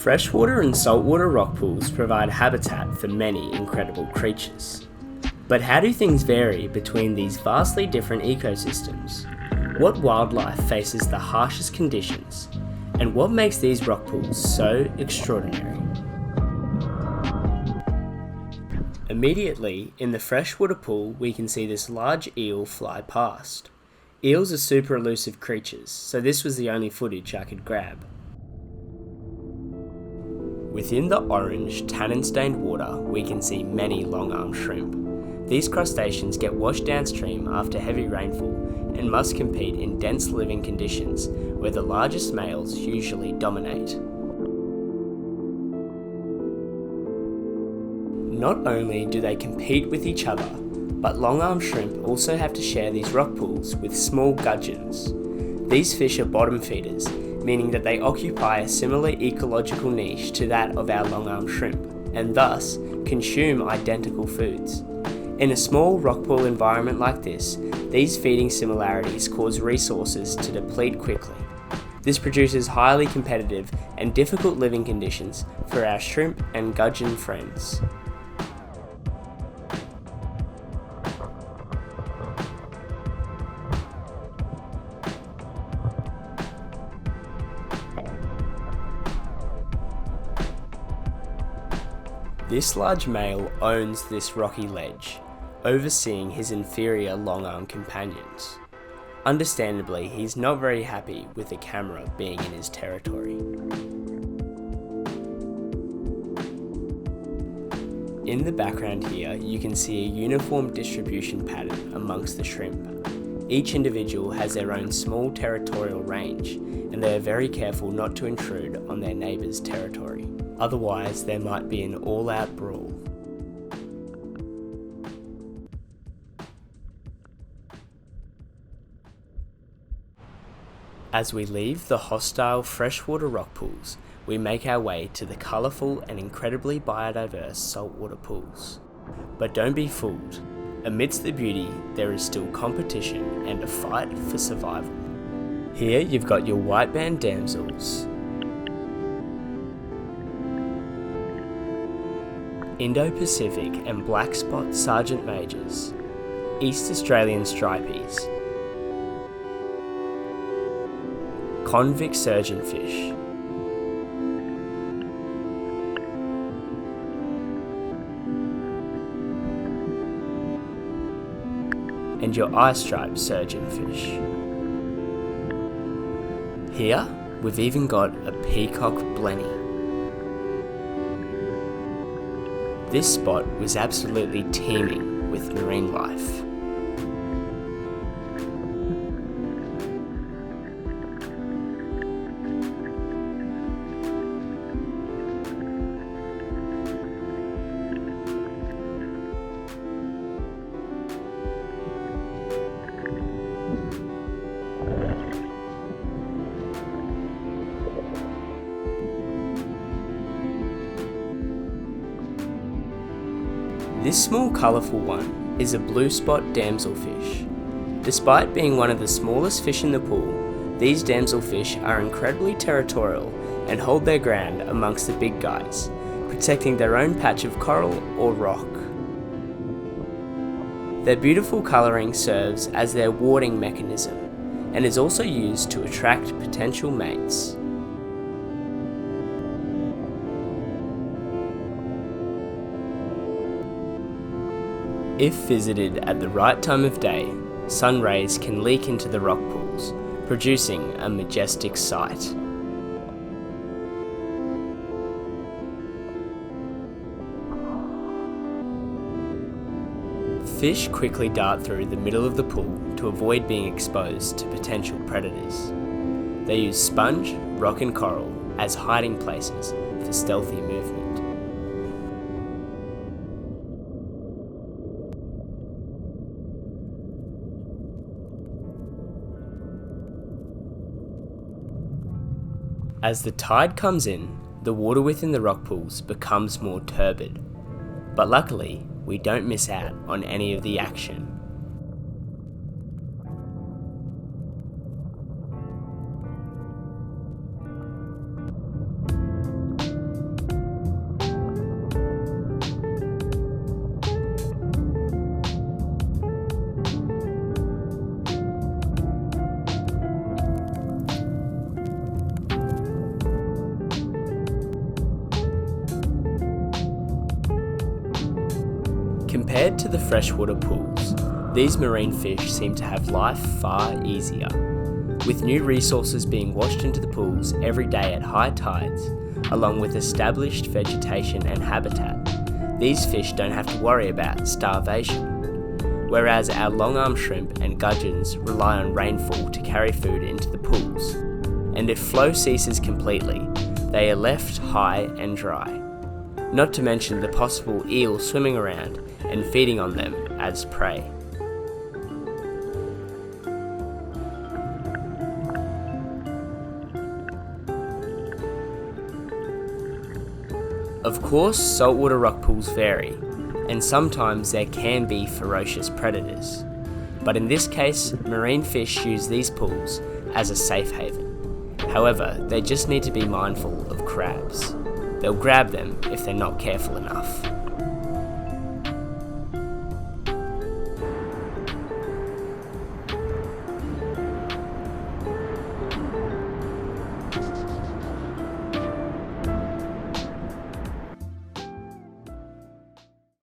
Freshwater and saltwater rock pools provide habitat for many incredible creatures. But how do things vary between these vastly different ecosystems? What wildlife faces the harshest conditions? And what makes these rock pools so extraordinary? Immediately, in the freshwater pool, we can see this large eel fly past. Eels are super elusive creatures, so this was the only footage I could grab. Within the orange, tannin-stained water, we can see many long-armed shrimp. These crustaceans get washed downstream after heavy rainfall and must compete in dense living conditions where the largest males usually dominate. Not only do they compete with each other, but long-armed shrimp also have to share these rock pools with small gudgeons. These fish are bottom feeders, meaning that they occupy a similar ecological niche to that of our long-armed shrimp, and thus consume identical foods. In a small rock pool environment like this, these feeding similarities cause resources to deplete quickly. This produces highly competitive and difficult living conditions for our shrimp and gudgeon friends. This large male owns this rocky ledge, overseeing his inferior long-armed companions. Understandably, he's not very happy with the camera being in his territory. In the background here, you can see a uniform distribution pattern amongst the shrimp. Each individual has their own small territorial range, and they are very careful not to intrude on their neighbour's territory. Otherwise, there might be an all-out brawl. As we leave the hostile freshwater rock pools, we make our way to the colourful and incredibly biodiverse saltwater pools. But don't be fooled. Amidst the beauty, there is still competition and a fight for survival. Here you've got your white band damsels, Indo-Pacific and black spot sergeant majors, East Australian stripies, convict surgeonfish, and your eye-striped surgeonfish. Here, we've even got a peacock blenny. This spot was absolutely teeming with marine life. This small colourful one is a blue spot damselfish. Despite being one of the smallest fish in the pool, these damselfish are incredibly territorial and hold their ground amongst the big guys, protecting their own patch of coral or rock. Their beautiful colouring serves as their warding mechanism and is also used to attract potential mates. If visited at the right time of day, sun rays can leak into the rock pools, producing a majestic sight. Fish quickly dart through the middle of the pool to avoid being exposed to potential predators. They use sponge, rock and coral as hiding places for stealthy movement. As the tide comes in, the water within the rock pools becomes more turbid, but luckily we don't miss out on any of the action. Compared to the freshwater pools, these marine fish seem to have life far easier. With new resources being washed into the pools every day at high tides, along with established vegetation and habitat, these fish don't have to worry about starvation. Whereas our long-arm shrimp and gudgeons rely on rainfall to carry food into the pools. And if flow ceases completely, they are left high and dry. Not to mention the possible eels swimming around and feeding on them as prey. Of course, saltwater rock pools vary, and sometimes there can be ferocious predators. But in this case, marine fish use these pools as a safe haven. However, they just need to be mindful of crabs. They'll grab them if they're not careful enough.